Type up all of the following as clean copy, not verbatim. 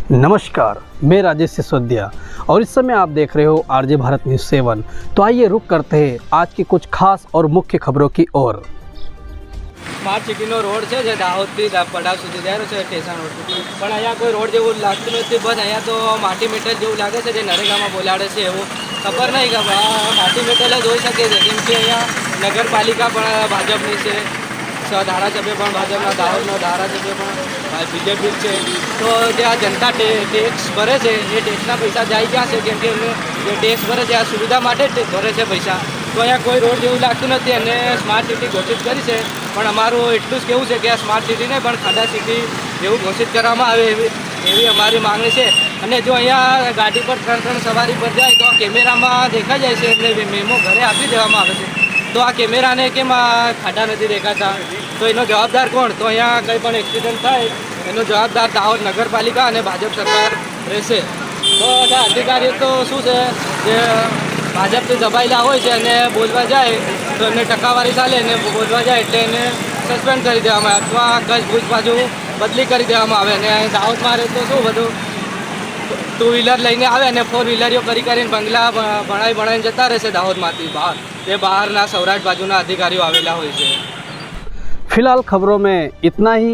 नमस्कार, मैं राजेश सिसोदिया और इस समय आप देख रहे हो आरजे भारत न्यूज़ 7। तो आइए रुक करते हैं आज की कुछ खास और मुख्य खबरों की ओर। स्मार्ट सिटीનો રોડ છે જે દાહોદથી પડાવ સુધી જાય છે સ્ટેશન રોડ, પણ અહીંયા કોઈ રોડ જેવું લાગતું નથી। બસ અહીંયા તો માટી મેટલ જેવું લાગે છે, જે નરેગામાં બોલાડે છે એવું ખબર નહીં કે માટી મેટલ જ હોઈ શકે છે, કેમ કે અહીંયા નગરપાલિકા પણ ભાજપની છે, ધારાસભ્ય પણ ભાજપના, દાહોદનો ધારાસભ્ય પણ બીજેપી છે। તો જે આ જનતા ટેક્સ ભરે છે એ ટેક્સના પૈસા જાય ક્યાં છે? કેમ કે જે ટેક્સ ભરે છે આ સુવિધા માટે જ ભરે છે પૈસા। તો અહીંયા કોઈ રોડ જેવું લાગતું નથી અને સ્માર્ટ સિટી ઘોષિત કરી છે, પણ અમારું એટલું જ કહેવું છે કે આ સ્માર્ટ સિટી નહીં પણ ખાડા સિટી જેવું ઘોષિત કરવામાં આવે એવી અમારી માંગણી છે। અને જો અહીંયા ગાડી પર ત્રણ સવારી પર જાય તો આ કેમેરામાં દેખાઈ જાય છે, એટલે મેમો ઘરે આપી દેવામાં આવે છે। તો આ કેમેરાને કેમ આ ખાડા નથી દેખાતા? તો એનો જવાબદાર કોણ? તો અહીંયા કંઈ પણ એક્સિડન્ટ થાય એનો જવાબદાર દાહોદ નગરપાલિકા અને ભાજપ સરકાર રહેશે। તો બધા અધિકારીઓ તો શું છે જે ભાજપથી દબાયેલા હોય છે અને બોલવા જાય તો એમને ટકાવારી ચાલે અને બોલવા જાય એટલે એને સસ્પેન્ડ કરી દેવામાં આવે અથવા કચ્છ ભુજ બાજુ બદલી કરી દેવામાં આવે। અને દાહોદમાં રહે તો શું બધું ટુ વ્હીલર લઈને આવે અને ફોર વ્હીલરીઓ કરીને બંગલા ભણાવીને જતા રહેશે દાહોદમાંથી બહાર, જે બહારના સૌરાષ્ટ્ર બાજુના अधिकारीઓ આવેલા હોય છે। फिलहाल खबरों में इतना ही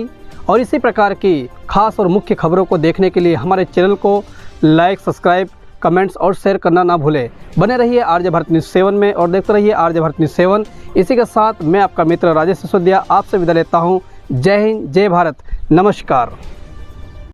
और इसी प्रकार की खास और मुख्य खबरों को देखने के लिए हमारे चैनल को लाइक, सब्सक्राइब, कमेंट्स और शेयर करना ना भूलें। बने रहिए आरजे भारत न्यूज़ 7 में और देखते रहिए आरजे भारत न्यूज़ 7। इसी के साथ मैं आपका मित्र राजेश सिसोदिया आपसे विदा लेता हूँ। जय हिंद, जय भारत, नमस्कार।